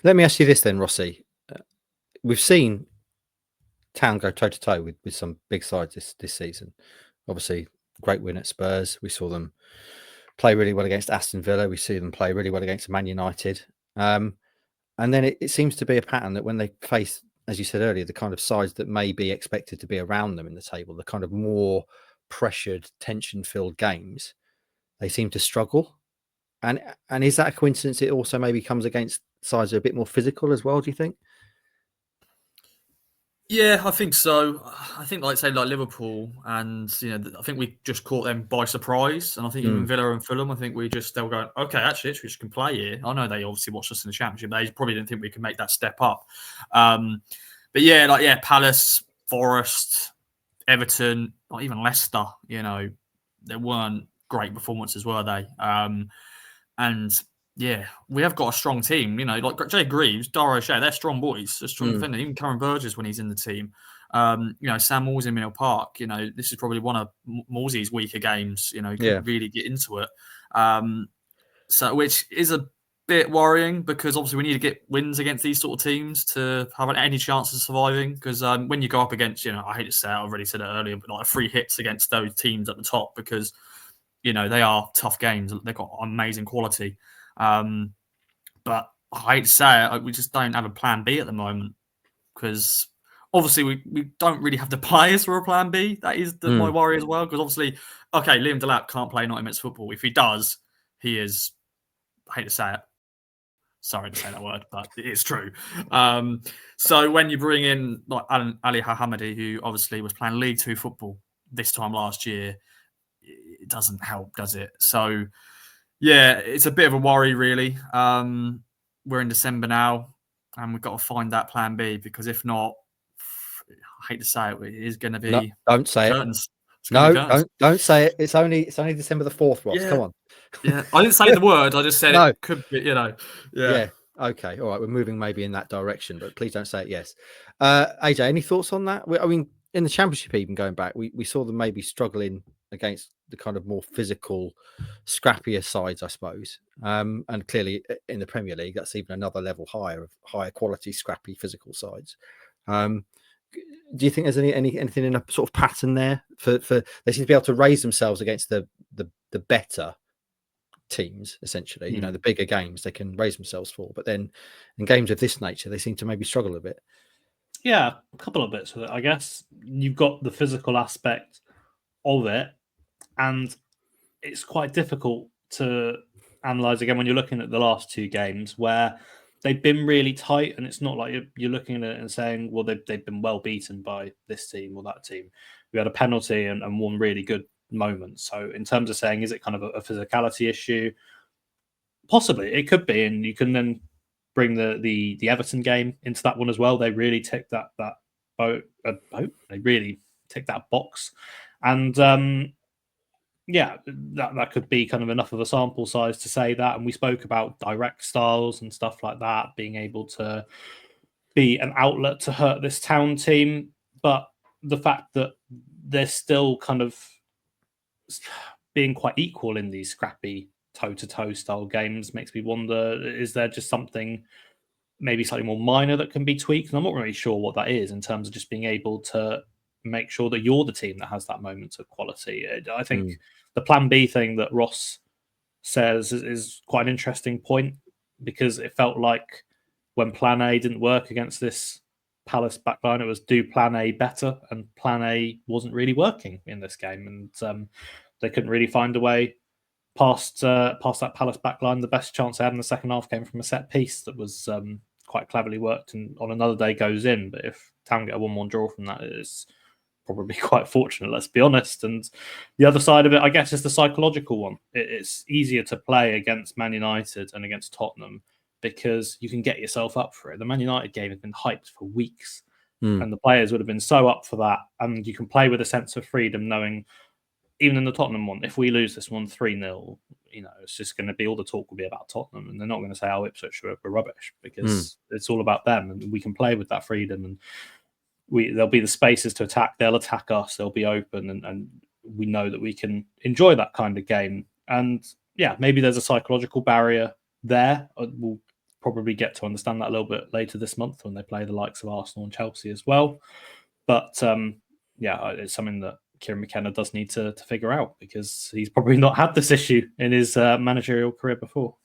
Let me ask you this then, Rossi. We've seen Town go toe to toe with some big sides this season. Obviously, great win at Spurs. We saw them play really well against Aston Villa. We see them play really well against Man United. And then it seems to be a pattern that when they face, as you said earlier, the kind of sides that may be expected to be around them in the table, the kind of more pressured, tension-filled games, they seem to struggle. And is that a coincidence? It also maybe comes against sides that are a bit more physical as well, do you think? Yeah, I think so. I think, like Liverpool, and I think we just caught them by surprise. And I think even Villa and Fulham, I think they were going, okay, actually, we can play here. I know they obviously watched us in the Championship. They probably didn't think we could make that step up. But Palace, Forest, Everton, not even Leicester. There weren't great performances, were they? And yeah, we have got a strong team. Like Jay Greaves, Dara O'Shea, they're strong boys. They're strong defender. Even Karen Burgess when he's in the team. Sam Moore's in Mill Park. This is probably one of Morsey's weaker games. He couldn't really get into it. So which is a bit worrying because obviously we need to get wins against these sort of teams to have any chance of surviving. Because when you go up against, I hate to say it, I already said it earlier, but like 3 hits against those teams at the top because they are tough games. They've got amazing quality. But I hate to say it, we just don't have a plan B at the moment because obviously we don't really have the players for a plan B. That is my worry as well because obviously, okay, Liam Delap can't play Nottingham football. If he does, he is, I hate to say it, sorry to say that word, but it is true. So when you bring in like Ali Hamadi, who obviously was playing League 2 football this time last year, it doesn't help, does it? So yeah, it's a bit of a worry, really. We're in December now, and we've got to find that plan B because if not, I hate to say it, it is going to be. No, don't say curtains. it. No, don't say it. It's only December the 4th, Ross. Yeah. Come on. Yeah, I didn't say the word. I just said No. It could be. Yeah. Okay. All right. We're moving maybe in that direction, but please don't say it. Yes. AJ, any thoughts on that? I mean, in the Championship, even going back, we saw them maybe struggling against the kind of more physical, scrappier sides, I suppose. And clearly in the Premier League, that's even another level higher of higher quality, scrappy, physical sides. Do you think there's anything in a sort of pattern there for they seem to be able to raise themselves against the better teams, essentially, the bigger games they can raise themselves for, but then in games of this nature they seem to maybe struggle a bit? Yeah, a couple of bits with it. I guess you've got the physical aspect of it, and it's quite difficult to analyze again when you're looking at the last 2 games where they've been really tight, and it's not like you're looking at it and saying, well, they've been well beaten by this team or that team. We had a penalty and one really good moment. So in terms of saying, is it kind of a physicality issue? Possibly, it could be, and you can then bring the Everton game into that one as well. They really tick that boat. They really tick that box, and that could be kind of enough of a sample size to say that. And we spoke about direct styles and stuff like that being able to be an outlet to hurt this Town team, but the fact that they're still kind of being quite equal in these scrappy toe-to-toe style games makes me wonder, is there just something maybe slightly more minor that can be tweaked? And I'm not really sure what that is in terms of just being able to make sure that you're the team that has that moment of quality. I think the plan B thing that Ross says is quite an interesting point because it felt like when plan A didn't work against this Palace backline, it was do plan A better, and plan A wasn't really working in this game, and they couldn't really find a way past that Palace backline. The best chance they had in the second half came from a set piece that was quite cleverly worked and on another day goes in. But if Town get a 1-1 draw from that, it's probably quite fortunate, let's be honest. And the other side of it, I guess, is the psychological one. It's easier to play against Man United and against Tottenham because you can get yourself up for it. The Man United game has been hyped for weeks, and the players would have been so up for that. And you can play with a sense of freedom knowing, even in the Tottenham one, if we lose this one 3-0, it's just going to be, all the talk will be about Tottenham, and they're not going to say, oh, Ipswich were rubbish, because it's all about them, and we can play with that freedom, and there'll be the spaces to attack, they'll attack us, they'll be open, and we know that we can enjoy that kind of game. And yeah, maybe there's a psychological barrier there. We'll probably get to understand that a little bit later this month when they play the likes of Arsenal and Chelsea as well. But it's something that Kieran McKenna does need to figure out, because he's probably not had this issue in his managerial career before.